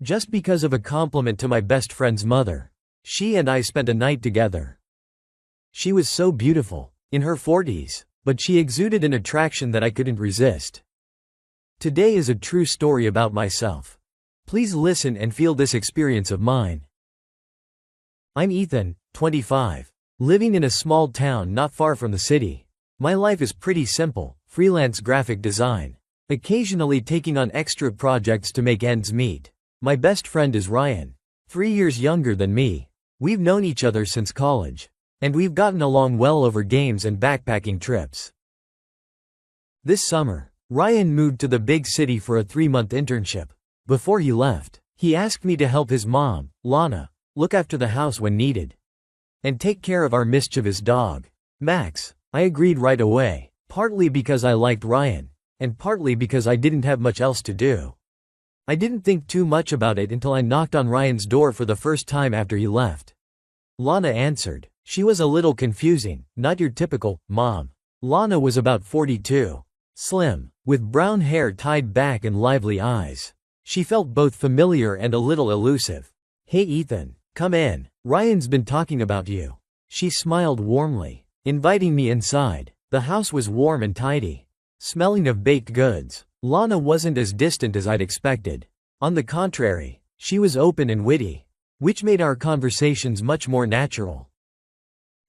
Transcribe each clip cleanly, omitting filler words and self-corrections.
just because of a compliment to my best friend's mother. She and I spent a night together. She was so beautiful, in her 40s, but she exuded an attraction that I couldn't resist. Today is a true story about myself. Please listen and feel this experience of mine. I'm Ethan, 25, living in a small town not far from the city. My life is pretty simple, freelance graphic design, occasionally taking on extra projects to make ends meet. My best friend is Ryan, 3 years younger than me. We've known each other since college, and we've gotten along well over games and backpacking trips. This summer, Ryan moved to the big city for a 3-month internship. Before he left, he asked me to help his mom, Lana, look after the house when needed, and take care of our mischievous dog, Max. I agreed right away, partly because I liked Ryan, and partly because I didn't have much else to do. I didn't think too much about it until I knocked on Ryan's door for the first time after he left. Lana answered. She was a little confusing, not your typical mom. Lana was about 42, slim, with brown hair tied back and lively eyes. She felt both familiar and a little elusive. "Hey Ethan, come in. Ryan's been talking about you." She smiled warmly, inviting me inside. The house was warm and tidy, smelling of baked goods. Lana wasn't as distant as I'd expected. On the contrary, she was open and witty, which made our conversations much more natural.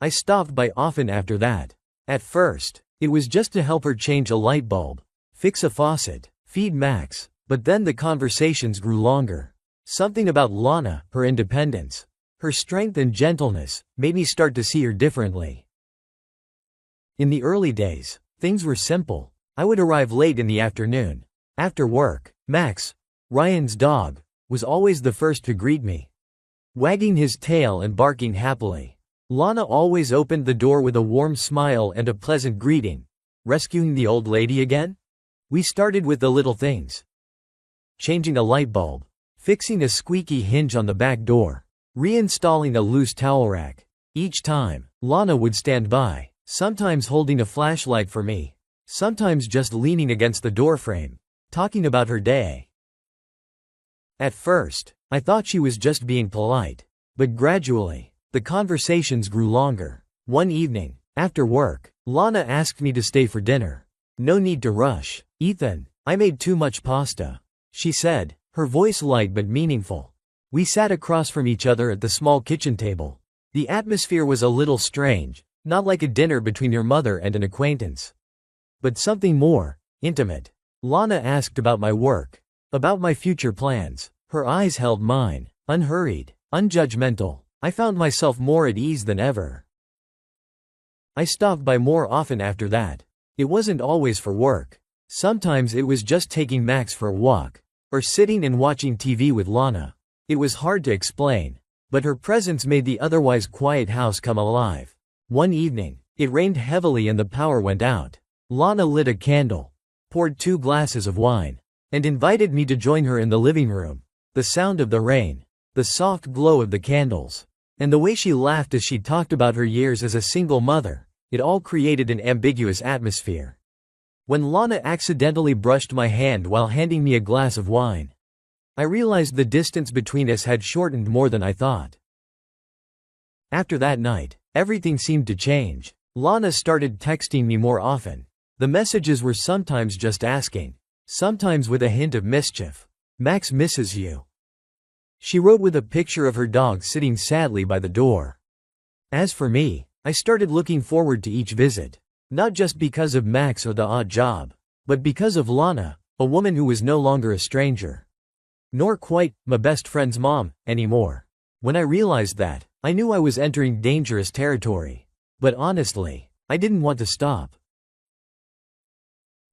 I stopped by often after that. At first, it was just to help her change a light bulb, fix a faucet, feed Max, but then the conversations grew longer. Something about Lana, her independence, her strength and gentleness, made me start to see her differently. In the early days, things were simple. I would arrive late in the afternoon. After work, Max, Ryan's dog, was always the first to greet me, wagging his tail and barking happily. Lana always opened the door with a warm smile and a pleasant greeting. Rescuing the old lady again? We started with the little things. Changing a light bulb, fixing a squeaky hinge on the back door, reinstalling a loose towel rack. Each time, Lana would stand by, sometimes holding a flashlight for me, sometimes just leaning against the doorframe, talking about her day. At first, I thought she was just being polite, but gradually, the conversations grew longer. One evening, after work, Lana asked me to stay for dinner. "No need to rush, Ethan. I made too much pasta," she said, her voice light but meaningful. We sat across from each other at the small kitchen table. The atmosphere was a little strange, not like a dinner between your mother and an acquaintance, but something more intimate. Lana asked about my work, about my future plans. Her eyes held mine, unhurried, unjudgmental. I found myself more at ease than ever. I stopped by more often after that. It wasn't always for work. Sometimes it was just taking Max for a walk, or sitting and watching TV with Lana. It was hard to explain, but her presence made the otherwise quiet house come alive. One evening, it rained heavily and the power went out. Lana lit a candle, poured 2 glasses of wine, and invited me to join her in the living room. The sound of the rain, the soft glow of the candles, and the way she laughed as she talked about her years as a single mother, it all created an ambiguous atmosphere. When Lana accidentally brushed my hand while handing me a glass of wine, I realized the distance between us had shortened more than I thought. After that night, everything seemed to change. Lana started texting me more often. The messages were sometimes just asking, sometimes with a hint of mischief. "Max misses you," she wrote with a picture of her dog sitting sadly by the door. As for me, I started looking forward to each visit, not just because of Max or the odd job, but because of Lana, a woman who was no longer a stranger, nor quite my best friend's mom anymore. When I realized that, I knew I was entering dangerous territory, but honestly, I didn't want to stop.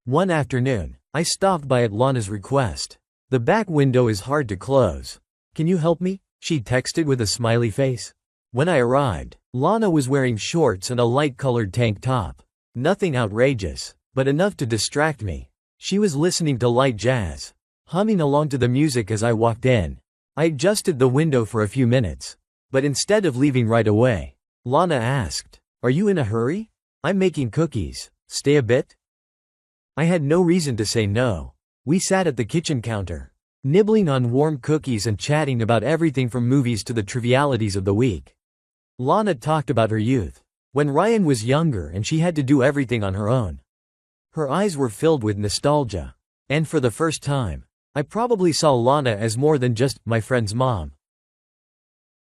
One afternoon, I stopped by at Lana's request. "The back window is hard to close. Can you help me?" she texted with a smiley face. When I arrived, Lana was wearing shorts and a light-colored tank top. Nothing outrageous, but enough to distract me. She was listening to light jazz, humming along to the music as I walked in. I adjusted the window for a few minutes, but instead of leaving right away, Lana asked, "Are you in a hurry? I'm making cookies. Stay a bit?" I had no reason to say no. We sat at the kitchen counter, nibbling on warm cookies and chatting about everything from movies to the trivialities of the week. Lana talked about her youth, when Ryan was younger and she had to do everything on her own. Her eyes were filled with nostalgia. And for the first time, I probably saw Lana as more than just my friend's mom.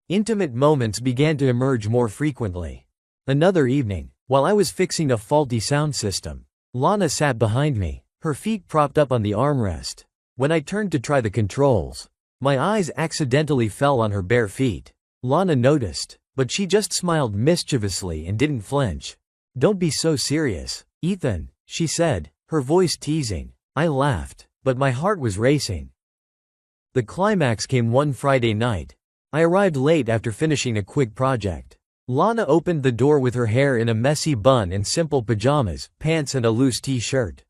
Intimate moments began to emerge more frequently. Another evening, while I was fixing a faulty sound system, Lana sat behind me, her feet propped up on the armrest. When I turned to try the controls, my eyes accidentally fell on her bare feet. Lana noticed, but she just smiled mischievously and didn't flinch. "Don't be so serious, Ethan," she said, her voice teasing. I laughed, but my heart was racing. The climax came one Friday night. I arrived late after finishing a quick project. Lana opened the door with her hair in a messy bun and simple pajamas, pants and a loose t-shirt.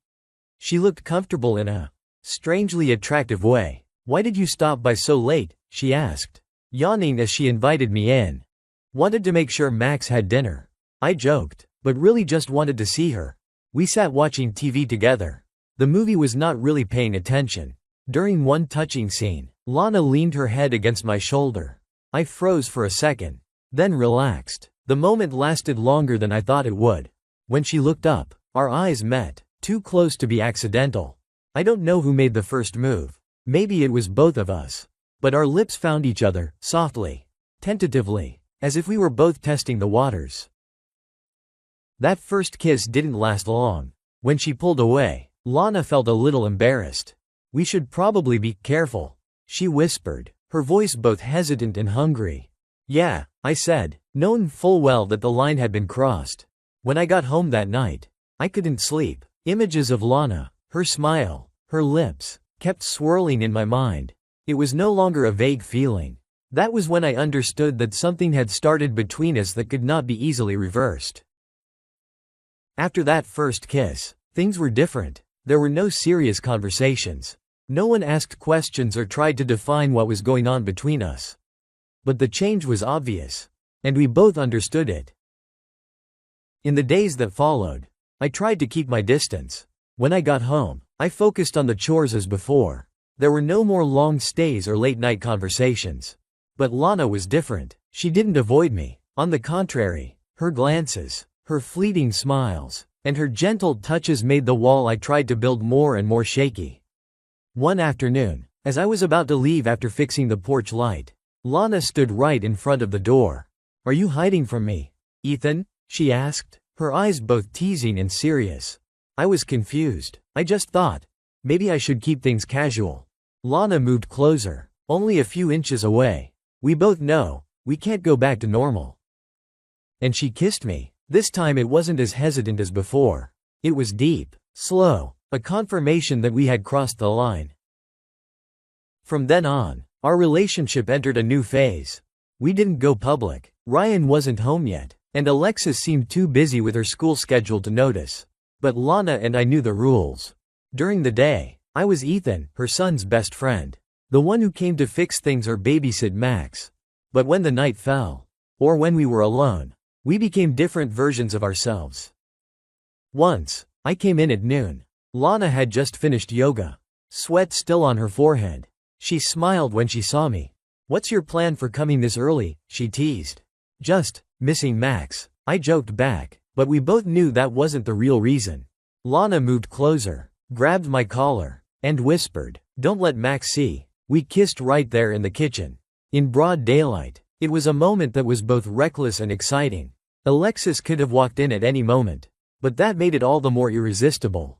She looked comfortable in a strangely attractive way. "Why did you stop by so late?" she asked, yawning as she invited me in. "Wanted to make sure Max had dinner," I joked, but really just wanted to see her. We sat watching TV together. The movie was not really paying attention. During one touching scene, Lana leaned her head against my shoulder. I froze for a second, then relaxed. The moment lasted longer than I thought it would. When she looked up, our eyes met, too close to be accidental. I don't know who made the first move. Maybe it was both of us. But our lips found each other, softly, tentatively, as if we were both testing the waters. That first kiss didn't last long. When she pulled away, Lana felt a little embarrassed. "We should probably be careful," she whispered, her voice both hesitant and hungry. "Yeah," I said, knowing full well that the line had been crossed. When I got home that night, I couldn't sleep. Images of Lana, her smile, her lips, kept swirling in my mind. It was no longer a vague feeling. That was when I understood that something had started between us that could not be easily reversed. After that first kiss, things were different. There were no serious conversations. No one asked questions or tried to define what was going on between us. But the change was obvious, and we both understood it. In the days that followed, I tried to keep my distance. When I got home, I focused on the chores as before. There were no more long stays or late-night conversations. But Lana was different. She didn't avoid me. On the contrary, her glances, her fleeting smiles, and her gentle touches made the wall I tried to build more and more shaky. One afternoon, as I was about to leave after fixing the porch light, Lana stood right in front of the door. "Are you hiding from me, Ethan?" she asked, her eyes both teasing and serious. I was confused. I just thought, maybe I should keep things casual. Lana moved closer, only a few inches away. "We both know, we can't go back to normal." And she kissed me. This time it wasn't as hesitant as before. It was deep, slow, a confirmation that we had crossed the line. From then on, our relationship entered a new phase. We didn't go public. Ryan wasn't home yet, and Alexis seemed too busy with her school schedule to notice. But Lana and I knew the rules. During the day, I was Ethan, her son's best friend, the one who came to fix things or babysit Max. But when the night fell, or when we were alone, we became different versions of ourselves. Once, I came in at noon. Lana had just finished yoga, sweat still on her forehead. She smiled when she saw me. "What's your plan for coming this early?" she teased. "Just missing Max," I joked back, but we both knew that wasn't the real reason. Lana moved closer, grabbed my collar, and whispered, "Don't let Max see." We kissed right there in the kitchen. In broad daylight. It was a moment that was both reckless and exciting. Alexis could have walked in at any moment, but that made it all the more irresistible.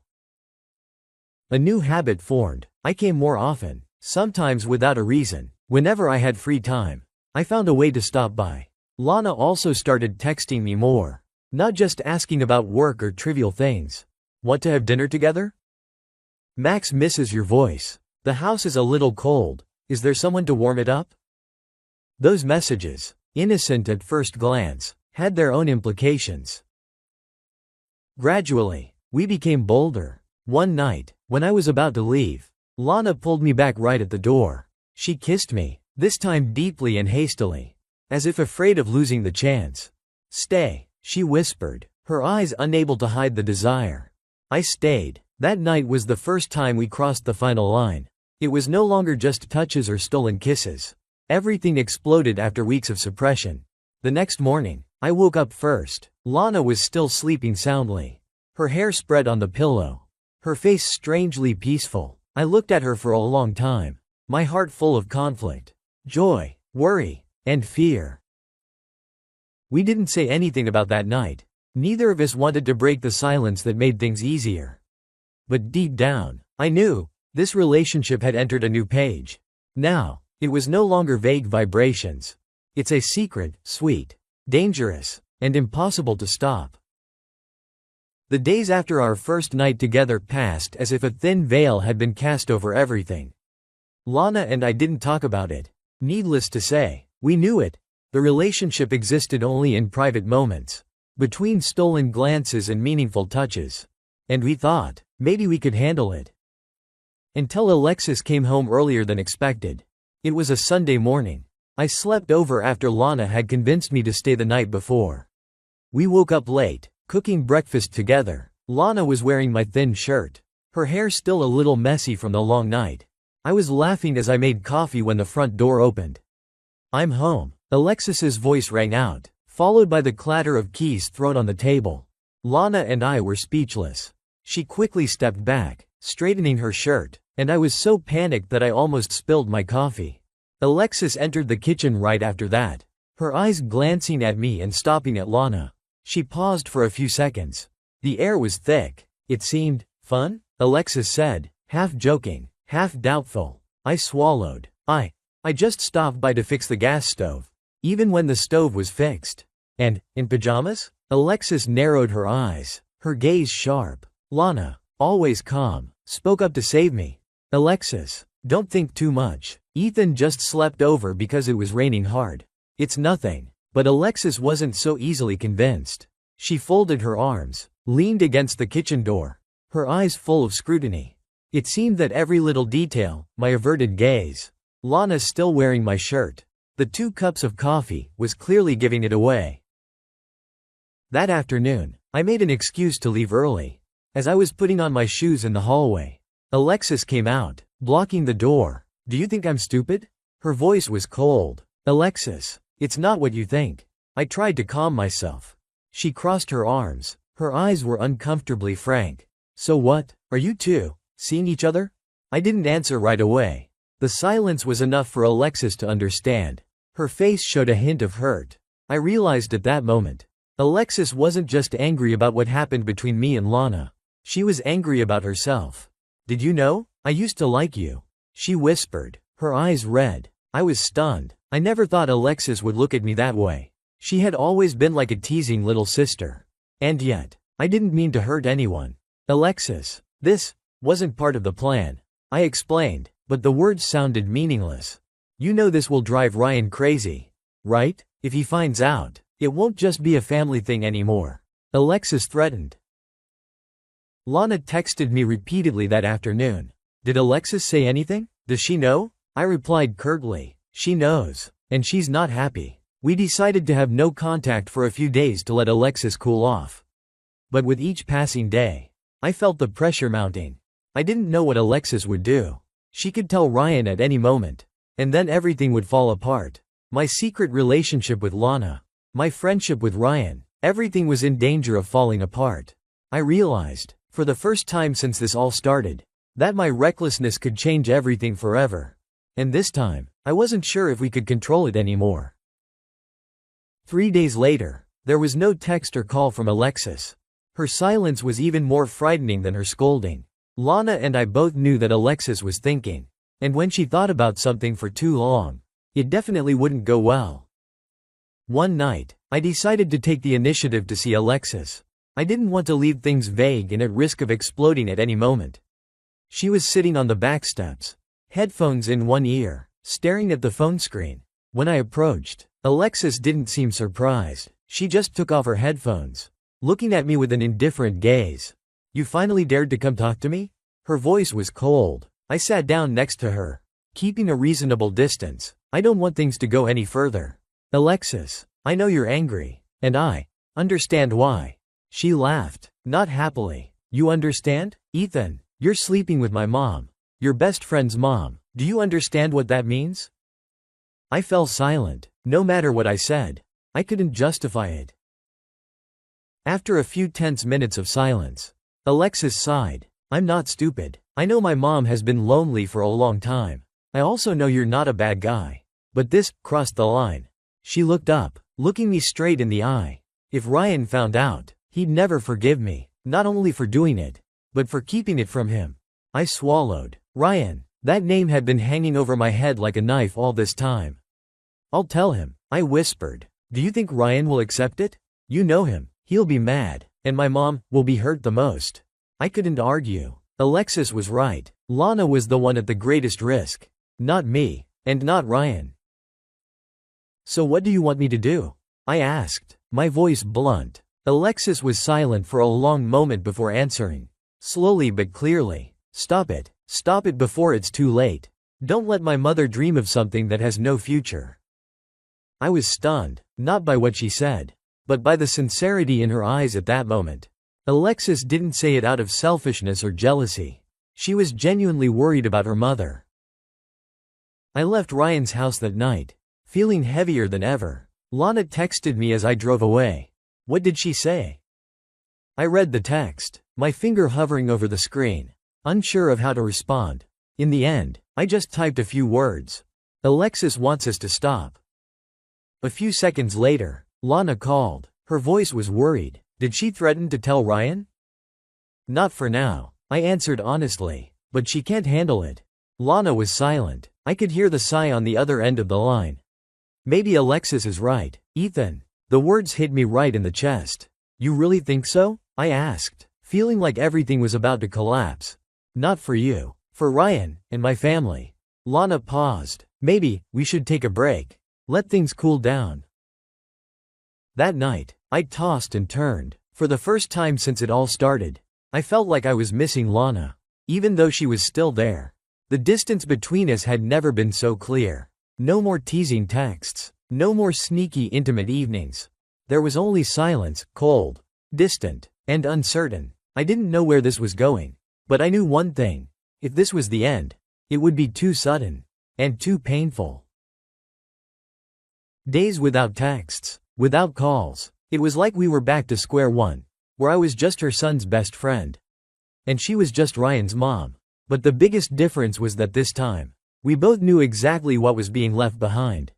A new habit formed. I came more often, sometimes without a reason. Whenever I had free time, I found a way to stop by. Lana also started texting me more, not just asking about work or trivial things. "Want to have dinner together? Max misses your voice. The house is a little cold. Is there someone to warm it up?" Those messages, innocent at first glance, had their own implications. Gradually, we became bolder. One night, when I was about to leave, Lana pulled me back right at the door. She kissed me, this time deeply and hastily, as if afraid of losing the chance. "Stay," she whispered, her eyes unable to hide the desire. I stayed. That night was the first time we crossed the final line. It was no longer just touches or stolen kisses. Everything exploded after weeks of suppression. The next morning, I woke up first. Lana was still sleeping soundly. Her hair spread on the pillow. Her face strangely peaceful. I looked at her for a long time, my heart full of conflict, joy, worry, and fear. We didn't say anything about that night. Neither of us wanted to break the silence that made things easier. But deep down, I knew this relationship had entered a new page. Now, it was no longer vague vibrations. It's a secret, sweet, dangerous, and impossible to stop. The days after our first night together passed as if a thin veil had been cast over everything. Lana and I didn't talk about it. Needless to say, we knew it. The relationship existed only in private moments, between stolen glances and meaningful touches. And we thought, maybe we could handle it. Until Alexis came home earlier than expected. It was a Sunday morning. I slept over after Lana had convinced me to stay the night before. We woke up late, cooking breakfast together. Lana was wearing my thin shirt, her hair still a little messy from the long night. I was laughing as I made coffee when the front door opened. "I'm home," Alexis's voice rang out, followed by the clatter of keys thrown on the table. Lana and I were speechless. She quickly stepped back, straightening her shirt, and I was so panicked that I almost spilled my coffee. Alexis entered the kitchen right after that, her eyes glancing at me and stopping at Lana. She paused for a few seconds. The air was thick. "It seemed fun?" Alexis said, half joking, half doubtful. I swallowed. I just stopped by to fix the gas stove. Even when the stove was fixed. "And, in pajamas?" Alexis narrowed her eyes, her gaze sharp. Lana, always calm, spoke up to save me. "Alexis, don't think too much. Ethan just slept over because it was raining hard. It's nothing." But Alexis wasn't so easily convinced. She folded her arms, leaned against the kitchen door, her eyes full of scrutiny. It seemed that every little detail, my averted gaze, Lana still wearing my shirt, the 2 cups of coffee, was clearly giving it away. That afternoon, I made an excuse to leave early. As I was putting on my shoes in the hallway, Alexis came out, blocking the door. "Do you think I'm stupid?" Her voice was cold. "Alexis, it's not what you think." I tried to calm myself. She crossed her arms, her eyes were uncomfortably frank. "So what, are you two seeing each other?" I didn't answer right away. The silence was enough for Alexis to understand. Her face showed a hint of hurt. I realized at that moment, Alexis wasn't just angry about what happened between me and Lana. She was angry about herself. "Did you know? I used to like you," she whispered, her eyes red. I was stunned. I never thought Alexis would look at me that way. She had always been like a teasing little sister. And yet, I didn't mean to hurt anyone. "Alexis, this wasn't part of the plan," I explained, but the words sounded meaningless. "You know this will drive Ryan crazy, right? If he finds out, it won't just be a family thing anymore," Alexis threatened. Lana texted me repeatedly that afternoon. "Did Alexis say anything? Does she know?" I replied curtly, "She knows, and she's not happy." We decided to have no contact for a few days to let Alexis cool off. But with each passing day, I felt the pressure mounting. I didn't know what Alexis would do. She could tell Ryan at any moment, and then everything would fall apart. My secret relationship with Lana, my friendship with Ryan, everything was in danger of falling apart. I realized, for the first time since this all started, that my recklessness could change everything forever. And this time, I wasn't sure if we could control it anymore. 3 days later, there was no text or call from Alexis. Her silence was even more frightening than her scolding. Lana and I both knew that Alexis was thinking. And when she thought about something for too long, it definitely wouldn't go well. One night, I decided to take the initiative to see Alexis. I didn't want to leave things vague and at risk of exploding at any moment. She was sitting on the back steps, headphones in one ear, staring at the phone screen. When I approached, Alexis didn't seem surprised. She just took off her headphones, looking at me with an indifferent gaze. "You finally dared to come talk to me?" Her voice was cold. I sat down next to her, keeping a reasonable distance. "I don't want things to go any further. Alexis, I know you're angry, and I understand why." She laughed, not happily. "You understand? Ethan, you're sleeping with my mom. Your best friend's mom. Do you understand what that means? I fell silent. No matter what I said, I couldn't justify it. After a few tense minutes of silence, Alexis sighed. I'm not stupid. I know my mom has been lonely for a long time. I also know you're not a bad guy. But this crossed the line. She looked up, looking me straight in the eye. If Ryan found out, he'd never forgive me, not only for doing it, but for keeping it from him. I swallowed. Ryan. That name had been hanging over my head like a knife all this time. I'll tell him, I whispered. Do you think Ryan will accept it? You know him. He'll be mad, and my mom will be hurt the most. I couldn't argue. Alexis was right. Lana was the one at the greatest risk. Not me, and not Ryan. So what do you want me to do? I asked, my voice blunt. Alexis was silent for a long moment before answering. Slowly but clearly. Stop it. Stop it before it's too late. Don't let my mother dream of something that has no future. I was stunned, not by what she said, but by the sincerity in her eyes at that moment. Alexis didn't say it out of selfishness or jealousy. She was genuinely worried about her mother. I left Ryan's house that night, feeling heavier than ever. Lana texted me as I drove away. What did she say? I read the text, my finger hovering over the screen, unsure of how to respond. In the end, I just typed a few words. Alexis wants us to stop. A few seconds later, Lana called. Her voice was worried. Did she threaten to tell Ryan? Not for now, I answered honestly, but she can't handle it. Lana was silent. I could hear the sigh on the other end of the line. Maybe Alexis is right, Ethan. The words hit me right in the chest. You really think so? I asked, feeling like everything was about to collapse. Not for you, for Ryan, and my family. Lana paused. Maybe we should take a break. Let things cool down. That night, I tossed and turned. For the first time since it all started, I felt like I was missing Lana, even though she was still there. The distance between us had never been so clear. No more teasing texts. No more sneaky intimate evenings. There was only silence, cold, distant, and uncertain. I didn't know where this was going, but I knew one thing. If this was the end, it would be too sudden, and too painful. Days without texts, without calls. It was like we were back to square one, where I was just her son's best friend. And she was just Ryan's mom. But the biggest difference was that this time, we both knew exactly what was being left behind.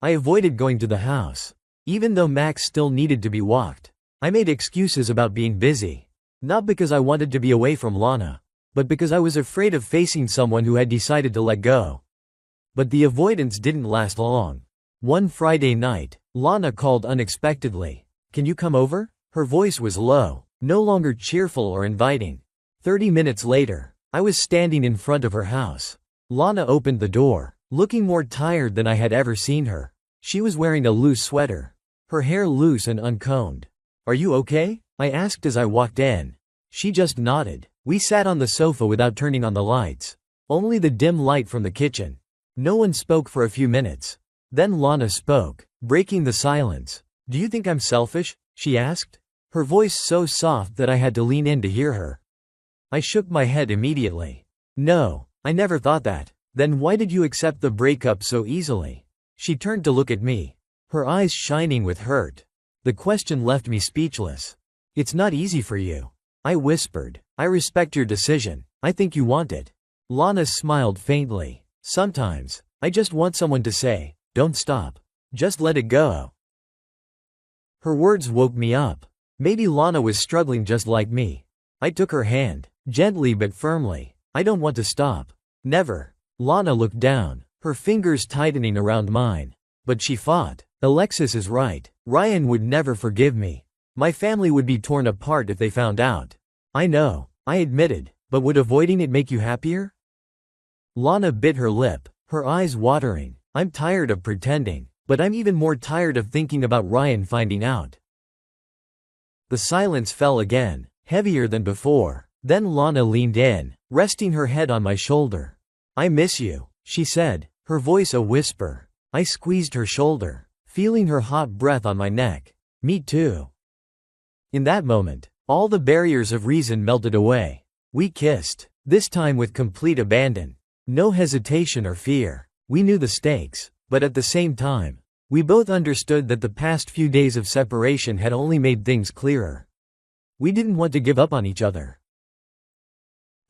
I avoided going to the house. Even though Max still needed to be walked, I made excuses about being busy. Not because I wanted to be away from Lana, but because I was afraid of facing someone who had decided to let go. But the avoidance didn't last long. One Friday night, Lana called unexpectedly. Can you come over? Her voice was low, no longer cheerful or inviting. 30 minutes later, I was standing in front of her house. Lana opened the door, looking more tired than I had ever seen her. She was wearing a loose sweater, her hair loose and uncombed. Are you okay? I asked as I walked in. She just nodded. We sat on the sofa without turning on the lights. Only the dim light from the kitchen. No one spoke for a few minutes. Then Lana spoke, breaking the silence. Do you think I'm selfish? She asked. Her voice so soft that I had to lean in to hear her. I shook my head immediately. No, I never thought that. Then why did you accept the breakup so easily? She turned to look at me, her eyes shining with hurt. The question left me speechless. It's not easy for you. I whispered. I respect your decision. I think you want it. Lana smiled faintly. Sometimes, I just want someone to say, don't stop. Just let it go. Her words woke me up. Maybe Lana was struggling just like me. I took her hand, gently but firmly. I don't want to stop. Never. Lana looked down, her fingers tightening around mine. But she fought. Alexis is right. Ryan would never forgive me. My family would be torn apart if they found out. I know, I admitted, but would avoiding it make you happier? Lana bit her lip, her eyes watering. I'm tired of pretending, but I'm even more tired of thinking about Ryan finding out. The silence fell again, heavier than before. Then Lana leaned in, resting her head on my shoulder. I miss you, she said, her voice a whisper. I squeezed her shoulder, feeling her hot breath on my neck. Me too. In that moment, all the barriers of reason melted away. We kissed. This time with complete abandon. No hesitation or fear. We knew the stakes, but at the same time, we both understood that the past few days of separation had only made things clearer. We didn't want to give up on each other.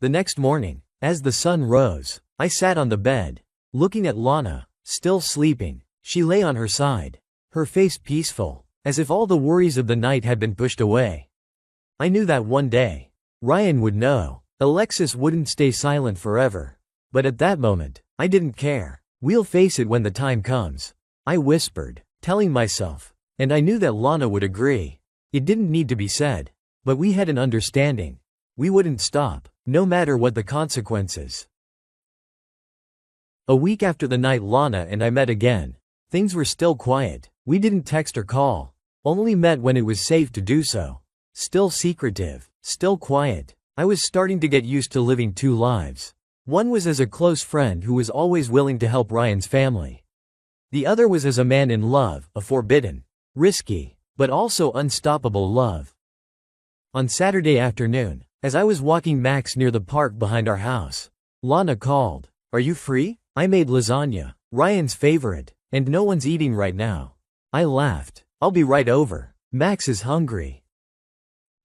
The next morning, as the sun rose, I sat on the bed, looking at Lana, still sleeping. She lay on her side, her face peaceful, as if all the worries of the night had been pushed away. I knew that one day, Ryan would know. Alexis wouldn't stay silent forever. But at that moment, I didn't care. We'll face it when the time comes, I whispered, telling myself. And I knew that Lana would agree. It didn't need to be said. But we had an understanding. We wouldn't stop, no matter what the consequences. A week after the night Lana and I met again, things were still quiet. We didn't text or call, only met when it was safe to do so. Still secretive, still quiet. I was starting to get used to living two lives. One was as a close friend who was always willing to help Ryan's family. The other was as a man in love, a forbidden, risky, but also unstoppable love. On Saturday afternoon, as I was walking Max near the park behind our house, Lana called. "Are you free? I made lasagna, Ryan's favorite, and no one's eating right now." I laughed. "I'll be right over. Max is hungry."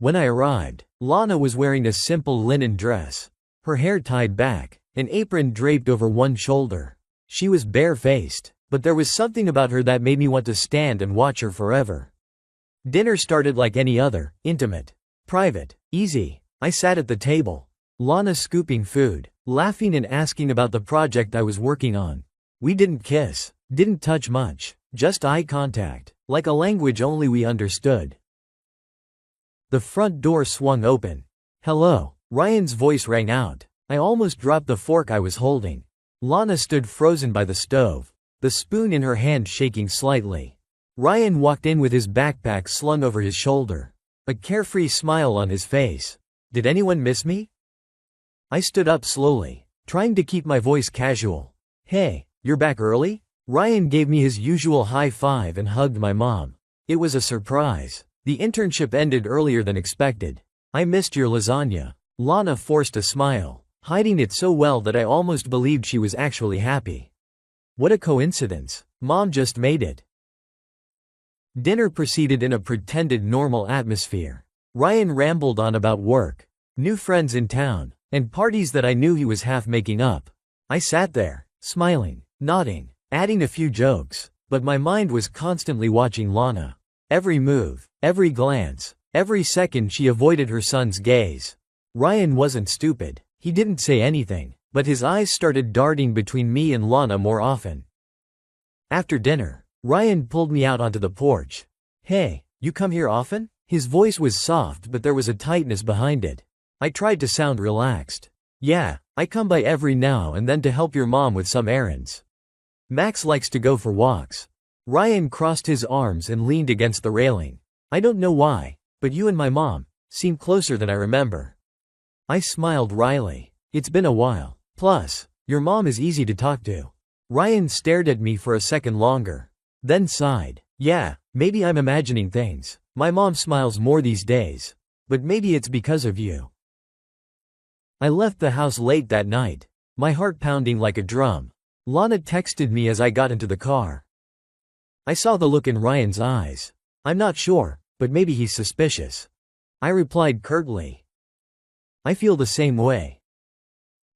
When I arrived, Lana was wearing a simple linen dress, her hair tied back, an apron draped over one shoulder. She was bare-faced, but there was something about her that made me want to stand and watch her forever. Dinner started like any other, intimate, private, easy. I sat at the table, Lana scooping food, laughing and asking about the project I was working on. We didn't kiss, didn't touch much, just eye contact, like a language only we understood. The front door swung open. "Hello," Ryan's voice rang out. I almost dropped the fork I was holding. Lana stood frozen by the stove, the spoon in her hand shaking slightly. Ryan walked in with his backpack slung over his shoulder, a carefree smile on his face. "Did anyone miss me?" I stood up slowly, trying to keep my voice casual. "Hey, you're back early?" Ryan gave me his usual high five and hugged my mom. It was a surprise. The internship ended earlier than expected. "I missed your lasagna." Lana forced a smile, hiding it so well that I almost believed she was actually happy. What a coincidence. Mom just made it. Dinner proceeded in a pretended normal atmosphere. Ryan rambled on about work, new friends in town, and parties that I knew he was half making up. I sat there, smiling, nodding, adding a few jokes, but my mind was constantly watching Lana. Every move, every glance, every second she avoided her son's gaze. Ryan wasn't stupid. He didn't say anything, but his eyes started darting between me and Lana more often. After dinner, Ryan pulled me out onto the porch. "Hey, you come here often?" His voice was soft but there was a tightness behind it. I tried to sound relaxed. "Yeah, I come by every now and then to help your mom with some errands. Max likes to go for walks." Ryan crossed his arms and leaned against the railing. "I don't know why, but you and my mom seem closer than I remember." I smiled wryly. "It's been a while. Plus, your mom is easy to talk to." Ryan stared at me for a second longer, then sighed. "Yeah, maybe I'm imagining things. My mom smiles more these days. But maybe it's because of you." I left the house late that night, my heart pounding like a drum. Lana texted me as I got into the car. I saw the look in Ryan's eyes. "I'm not sure, but maybe he's suspicious." I replied curtly. "I feel the same way."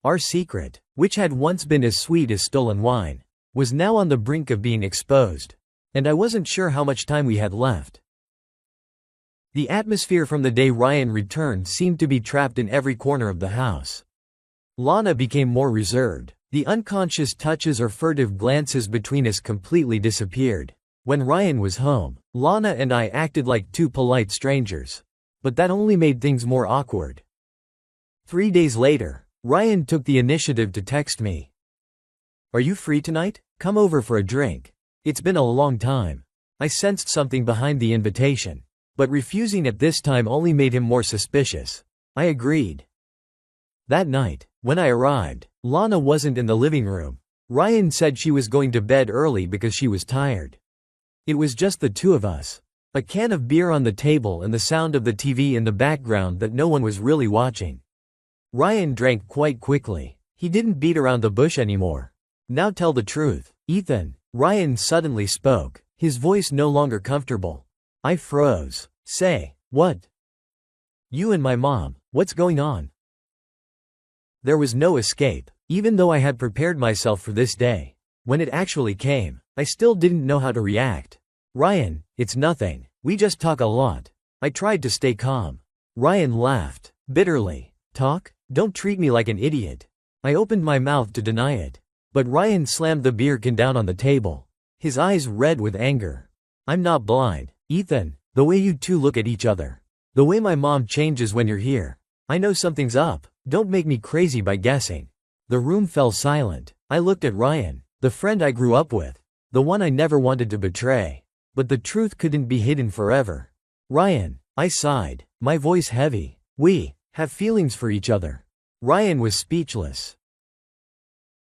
Our secret, which had once been as sweet as stolen wine, was now on the brink of being exposed, and I wasn't sure how much time we had left. The atmosphere from the day Ryan returned seemed to be trapped in every corner of the house. Lana became more reserved. The unconscious touches or furtive glances between us completely disappeared. When Ryan was home, Lana and I acted like two polite strangers. But that only made things more awkward. 3 days later, Ryan took the initiative to text me. "Are you free tonight? Come over for a drink. It's been a long time." I sensed something behind the invitation, but refusing at this time only made him more suspicious. I agreed. That night, when I arrived, Lana wasn't in the living room. Ryan said she was going to bed early because she was tired. It was just the two of us. A can of beer on the table and the sound of the TV in the background that no one was really watching. Ryan drank quite quickly. He didn't beat around the bush anymore. Now tell the truth, Ethan. Ryan suddenly spoke, his voice no longer comfortable. I froze. Say, what? You and my mom, what's going on? There was no escape, even though I had prepared myself for this day. When it actually came, I still didn't know how to react. Ryan, it's nothing. We just talk a lot. I tried to stay calm. Ryan laughed, bitterly. Talk? Don't treat me like an idiot. I opened my mouth to deny it. But Ryan slammed the beer can down on the table, his eyes red with anger. I'm not blind, Ethan. The way you two look at each other. The way my mom changes when you're here. I know something's up. Don't make me crazy by guessing. The room fell silent. I looked at Ryan, the friend I grew up with, the one I never wanted to betray. But the truth couldn't be hidden forever. Ryan, I sighed, my voice heavy. We have feelings for each other. Ryan was speechless.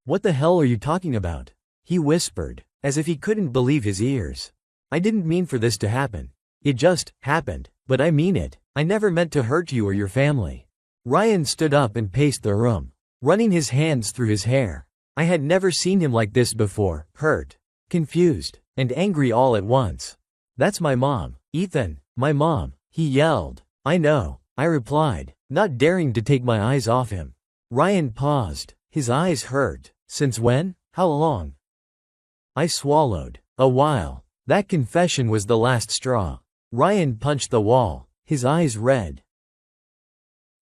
What the hell are you talking about? He whispered, as if he couldn't believe his ears. I didn't mean for this to happen. It just happened, but I mean it. I never meant to hurt you or your family. Ryan stood up and paced the room, running his hands through his hair. I had never seen him like this before, hurt, confused, and angry all at once. That's my mom, Ethan, my mom, he yelled. I know, I replied, not daring to take my eyes off him. Ryan paused, his eyes hurt. Since when? How long? I swallowed. A while. That confession was the last straw. Ryan punched the wall, his eyes red.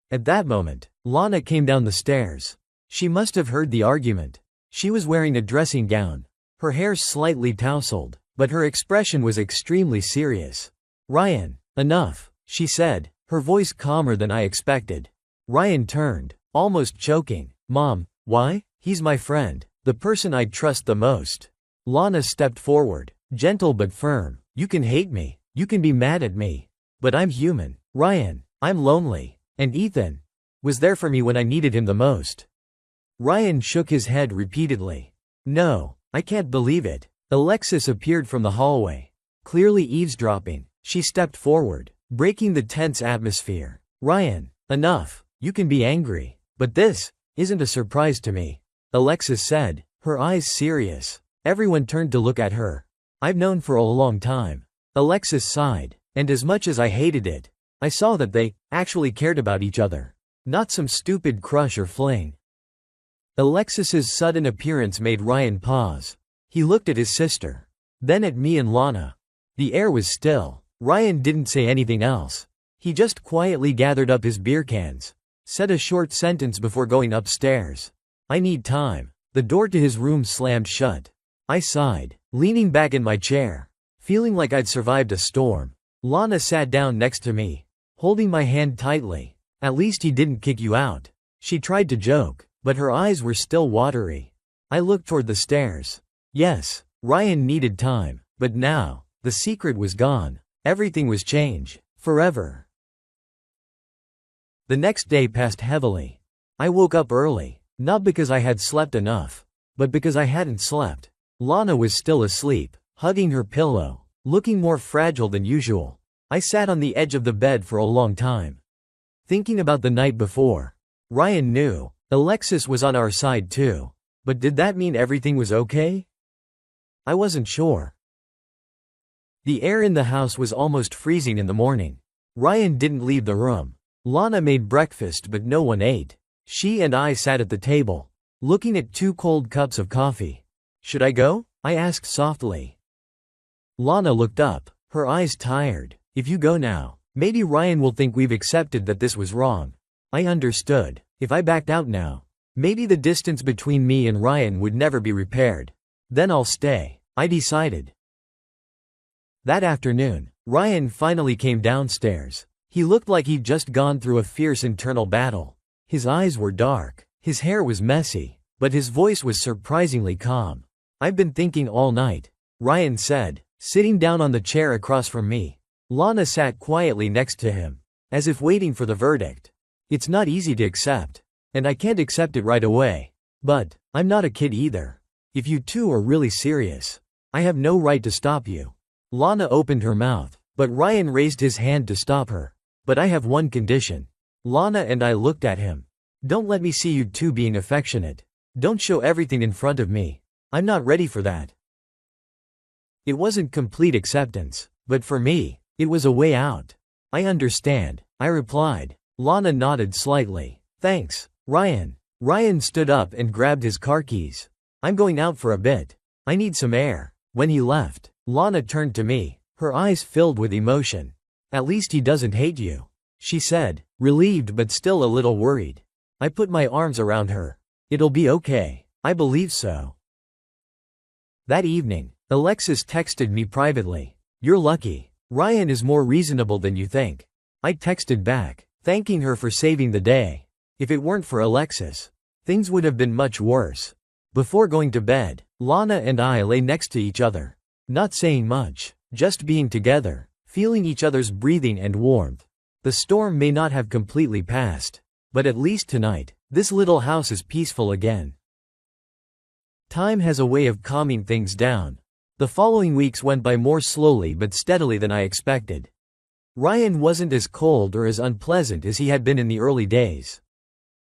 At that moment, Lana came down the stairs. She must have heard the argument. She was wearing a dressing gown, her hair slightly tousled, but her expression was extremely serious. Ryan, enough, she said, her voice calmer than I expected. Ryan turned, almost choking. Mom, why? He's my friend, the person I'd trust the most. Lana stepped forward, gentle but firm. You can hate me. You can be mad at me. But I'm human. Ryan, I'm lonely. And Ethan was there for me when I needed him the most. Ryan shook his head repeatedly. No, I can't believe it. Alexis appeared from the hallway, clearly eavesdropping. She stepped forward, breaking the tense atmosphere. Ryan, enough. You can be angry. But this isn't a surprise to me, Alexis said, her eyes serious. Everyone turned to look at her. I've known for a long time. Alexis sighed, and as much as I hated it, I saw that they actually cared about each other. Not some stupid crush or fling. Alexis's sudden appearance made Ryan pause. He looked at his sister, then at me and Lana. The air was still. Ryan didn't say anything else. He just quietly gathered up his beer cans, said a short sentence before going upstairs. I need time. The door to his room slammed shut. I sighed, leaning back in my chair, feeling like I'd survived a storm. Lana sat down next to me, holding my hand tightly. At least he didn't kick you out. She tried to joke, but her eyes were still watery. I looked toward the stairs. Yes, Ryan needed time, but now, the secret was gone. Everything was changed, forever. The next day passed heavily. I woke up early, not because I had slept enough, but because I hadn't slept. Lana was still asleep, hugging her pillow, looking more fragile than usual. I sat on the edge of the bed for a long time, thinking about the night before. Ryan knew. Alexis was on our side too. But did that mean everything was okay? I wasn't sure. The air in the house was almost freezing in the morning. Ryan didn't leave the room. Lana made breakfast but no one ate. She and I sat at the table, looking at 2 cold cups of coffee. Should I go? I asked softly. Lana looked up, her eyes tired. If you go now, maybe Ryan will think we've accepted that this was wrong. I understood. If I backed out now, maybe the distance between me and Ryan would never be repaired. Then I'll stay, I decided. That afternoon, Ryan finally came downstairs. He looked like he'd just gone through a fierce internal battle. His eyes were dark, his hair was messy, but his voice was surprisingly calm. I've been thinking all night, Ryan said, sitting down on the chair across from me. Lana sat quietly next to him, as if waiting for the verdict. It's not easy to accept, and I can't accept it right away. But I'm not a kid either. If you two are really serious, I have no right to stop you. Lana opened her mouth, but Ryan raised his hand to stop her. But I have one condition. Lana and I looked at him. Don't let me see you two being affectionate. Don't show everything in front of me. I'm not ready for that. It wasn't complete acceptance, but for me, it was a way out. I understand, I replied. Lana nodded slightly. Thanks, Ryan. Ryan stood up and grabbed his car keys. I'm going out for a bit. I need some air. When he left, Lana turned to me, her eyes filled with emotion. At least he doesn't hate you, she said, relieved but still a little worried. I put my arms around her. It'll be okay. I believe so. That evening, Alexis texted me privately. You're lucky. Ryan is more reasonable than you think. I texted back, thanking her for saving the day. If it weren't for Alexis, things would have been much worse. Before going to bed, Lana and I lay next to each other. Not saying much, just being together, feeling each other's breathing and warmth. The storm may not have completely passed, but at least tonight, this little house is peaceful again. Time has a way of calming things down. The following weeks went by more slowly but steadily than I expected. Ryan wasn't as cold or as unpleasant as he had been in the early days.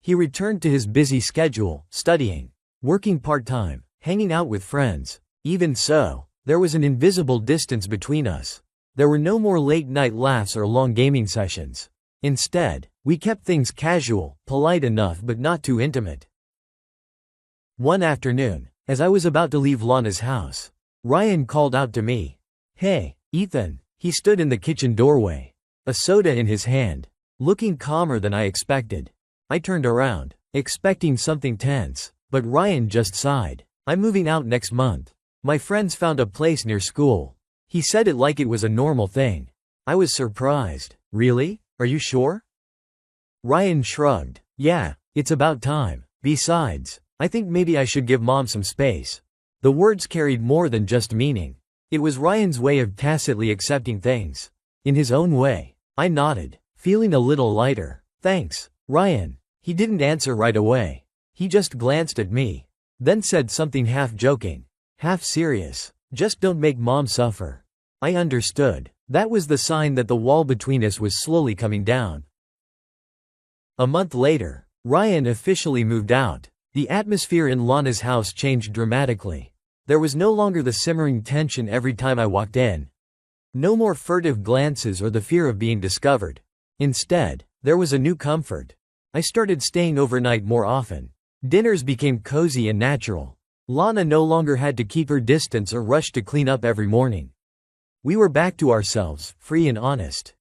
He returned to his busy schedule, studying, working part-time, hanging out with friends. Even so, there was an invisible distance between us. There were no more late-night laughs or long gaming sessions. Instead, we kept things casual, polite enough but not too intimate. One afternoon, as I was about to leave Lana's house, Ryan called out to me. Hey, Ethan. He stood in the kitchen doorway, a soda in his hand, looking calmer than I expected. I turned around, expecting something tense, but Ryan just sighed. I'm moving out next month. My friends found a place near school. He said it like it was a normal thing. I was surprised. Really? Are you sure? Ryan shrugged. Yeah, it's about time. Besides, I think maybe I should give Mom some space. The words carried more than just meaning. It was Ryan's way of tacitly accepting things. In his own way, I nodded, feeling a little lighter. Thanks, Ryan. He didn't answer right away. He just glanced at me, then said something half joking, half serious. Just don't make Mom suffer. I understood. That was the sign that the wall between us was slowly coming down. A month later, Ryan officially moved out. The atmosphere in Lana's house changed dramatically. There was no longer the simmering tension every time I walked in. No more furtive glances or the fear of being discovered. Instead, there was a new comfort. I started staying overnight more often. Dinners became cozy and natural. Lana no longer had to keep her distance or rush to clean up every morning. We were back to ourselves, free and honest.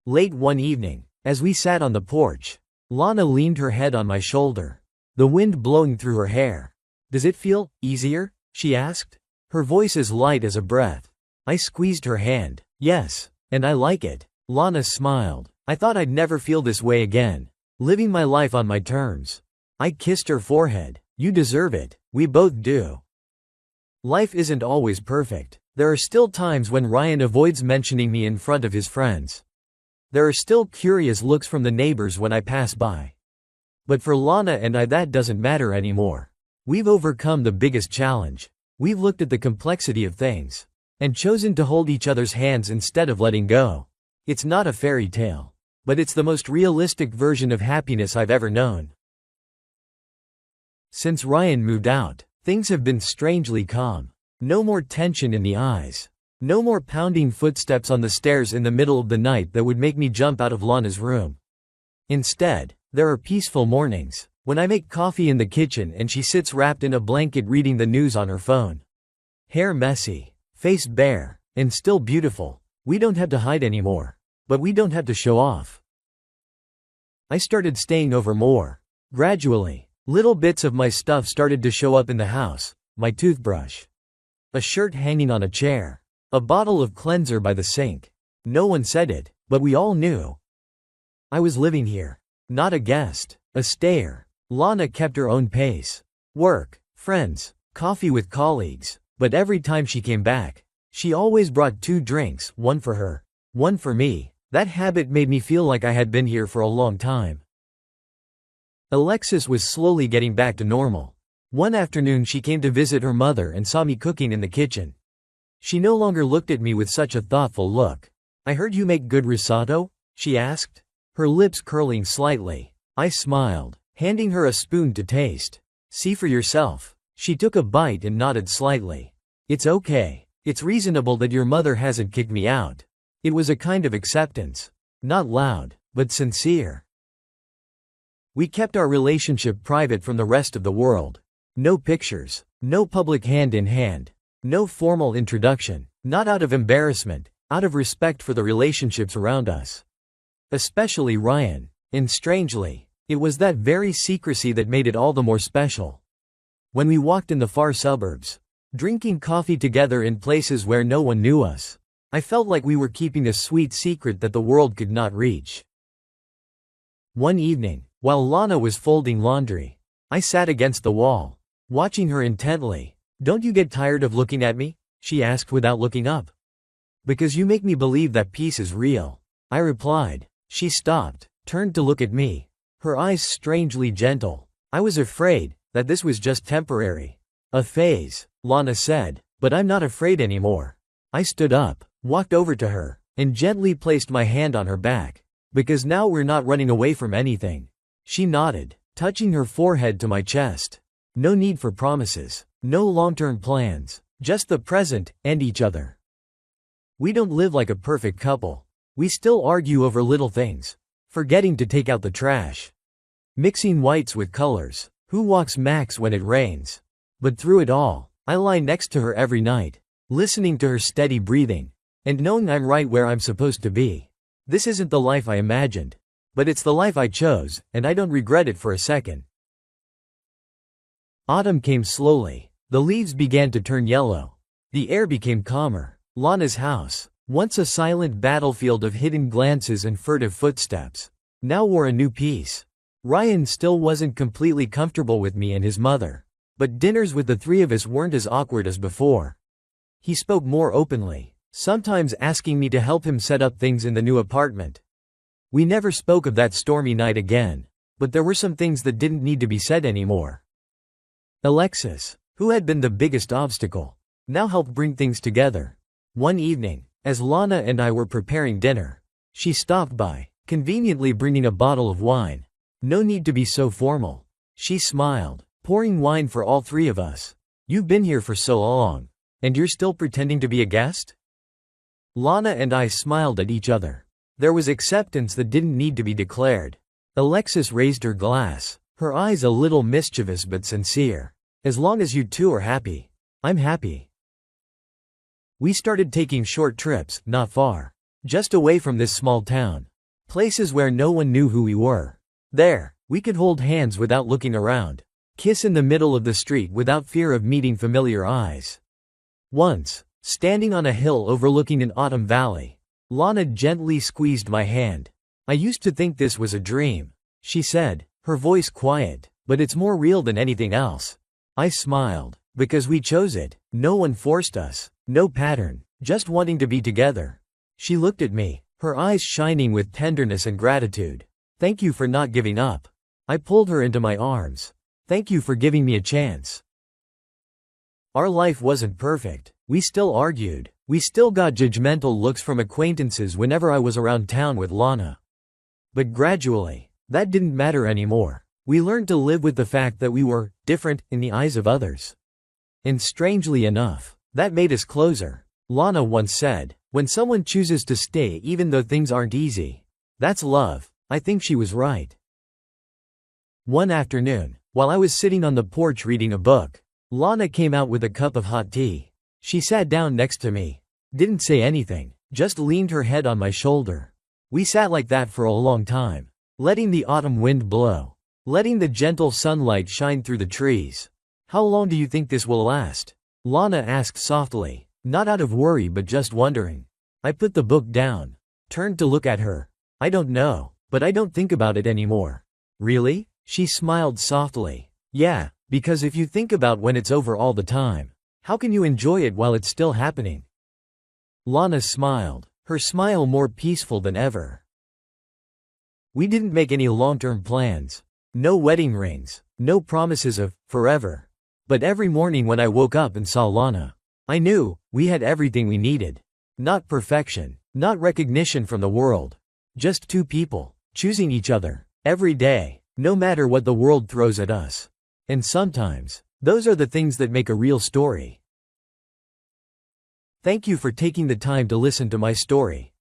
Late one evening, as we sat on the porch, Lana leaned her head on my shoulder, the wind blowing through her hair. Does it feel easier? She asked, her voice as light as a breath. I squeezed her hand. Yes, and I like it. Lana smiled. I thought I'd never feel this way again. Living my life on my terms. I kissed her forehead. You deserve it. We both do. Life isn't always perfect. There are still times when Ryan avoids mentioning me in front of his friends. There are still curious looks from the neighbors when I pass by. But for Lana and I, that doesn't matter anymore. We've overcome the biggest challenge. We've looked at the complexity of things and chosen to hold each other's hands instead of letting go. It's not a fairy tale, but it's the most realistic version of happiness I've ever known. Since Ryan moved out, things have been strangely calm. No more tension in the eyes. No more pounding footsteps on the stairs in the middle of the night that would make me jump out of Lana's room. Instead, there are peaceful mornings, when I make coffee in the kitchen and she sits wrapped in a blanket reading the news on her phone. Hair messy, face bare, and still beautiful. We don't have to hide anymore. But we don't have to show off. I started staying over more. Gradually, little bits of my stuff started to show up in the house. My toothbrush. A shirt hanging on a chair. A bottle of cleanser by the sink. No one said it, but we all knew. I was living here. Not a guest, a stayer. Lana kept her own pace. Work, friends, coffee with colleagues. But every time she came back, she always brought 2 drinks, one for her, one for me. That habit made me feel like I had been here for a long time. Alexis was slowly getting back to normal. One afternoon she came to visit her mother and saw me cooking in the kitchen. She no longer looked at me with such a thoughtful look. I heard you make good risotto? She asked, her lips curling slightly. I smiled, handing her a spoon to taste. See for yourself. She took a bite and nodded slightly. It's okay. It's reasonable that your mother hasn't kicked me out. It was a kind of acceptance. Not loud, but sincere. We kept our relationship private from the rest of the world. No pictures, no public hand in hand, no formal introduction, not out of embarrassment, out of respect for the relationships around us. Especially Ryan. And strangely, it was that very secrecy that made it all the more special. When we walked in the far suburbs, drinking coffee together in places where no one knew us, I felt like we were keeping a sweet secret that the world could not reach. One evening, while Lana was folding laundry, I sat against the wall, watching her intently. Don't you get tired of looking at me? She asked without looking up. Because you make me believe that peace is real, I replied. She stopped, turned to look at me, her eyes strangely gentle. I was afraid that this was just temporary. A phase, Lana said, but I'm not afraid anymore. I stood up, walked over to her, and gently placed my hand on her back. Because now we're not running away from anything. She nodded, touching her forehead to my chest. No need for promises, no long-term plans, just the present and each other. We don't live like a perfect couple. We still argue over little things. Forgetting to take out the trash. Mixing whites with colors. Who walks max when it rains? But through it all, I lie next to her every night, listening to her steady breathing, and knowing I'm right where I'm supposed to be. This isn't the life I imagined, but it's the life I chose, and I don't regret it for a second. Autumn came slowly. The leaves began to turn yellow. The air became calmer. Lana's house, once a silent battlefield of hidden glances and furtive footsteps, now wore a new peace. Ryan still wasn't completely comfortable with me and his mother, but dinners with the three of us weren't as awkward as before. He spoke more openly, sometimes asking me to help him set up things in the new apartment. We never spoke of that stormy night again, but there were some things that didn't need to be said anymore. Alexis, who had been the biggest obstacle, now helped bring things together. One evening, as Lana and I were preparing dinner, she stopped by, conveniently bringing a bottle of wine. No need to be so formal. She smiled, pouring wine for all three of us. You've been here for so long, and you're still pretending to be a guest? Lana and I smiled at each other. There was acceptance that didn't need to be declared. Alexis raised her glass, her eyes a little mischievous but sincere. As long as you two are happy, I'm happy. We started taking short trips, not far, just away from this small town. Places where no one knew who we were. There, we could hold hands without looking around, kiss in the middle of the street without fear of meeting familiar eyes. Once, standing on a hill overlooking an autumn valley, Lana gently squeezed my hand. I used to think this was a dream, she said, her voice quiet, but it's more real than anything else. I smiled, because we chose it. No one forced us. No pattern, just wanting to be together. She looked at me, her eyes shining with tenderness and gratitude. Thank you for not giving up. I pulled her into my arms. Thank you for giving me a chance. Our life wasn't perfect. We still argued. We still got judgmental looks from acquaintances whenever I was around town with Lana. But gradually, that didn't matter anymore. We learned to live with the fact that we were different in the eyes of others. And strangely enough, that made us closer. Lana once said, when someone chooses to stay even though things aren't easy, that's love. I think she was right. One afternoon, while I was sitting on the porch reading a book, Lana came out with a cup of hot tea. She sat down next to me, didn't say anything, just leaned her head on my shoulder. We sat like that for a long time, letting the autumn wind blow, letting the gentle sunlight shine through the trees. How long do you think this will last? Lana asked softly, not out of worry but just wondering. I put the book down, turned to look at her. I don't know, but I don't think about it anymore. Really? She smiled softly. Yeah, because if you think about when it's over all the time, how can you enjoy it while it's still happening? Lana smiled, her smile more peaceful than ever. We didn't make any long-term plans. No wedding rings, no promises of forever. But every morning when I woke up and saw Lana, I knew we had everything we needed. Not perfection, not recognition from the world. Just two people, choosing each other, every day. no matter what the world throws at us. And sometimes, those are the things that make a real story. Thank you for taking the time to listen to my story.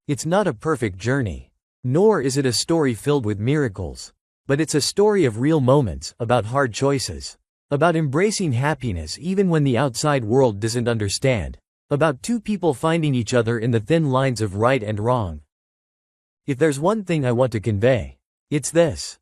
It's not a perfect journey, nor is it a story filled with miracles, but it's a story of real moments, about hard choices, about embracing happiness even when the outside world doesn't understand, about two people finding each other in the thin lines of right and wrong. If there's one thing I want to convey, it's this.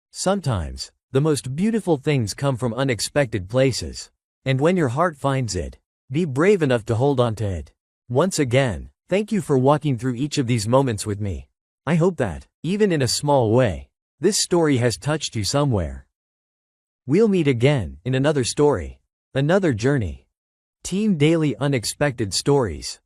Sometimes, the most beautiful things come from unexpected places. And when your heart finds it, be brave enough to hold on to it. Once again, thank you for walking through each of these moments with me. I hope that, even in a small way, this story has touched you somewhere. We'll meet again, in another story, another journey. Team Daily Unexpected Stories.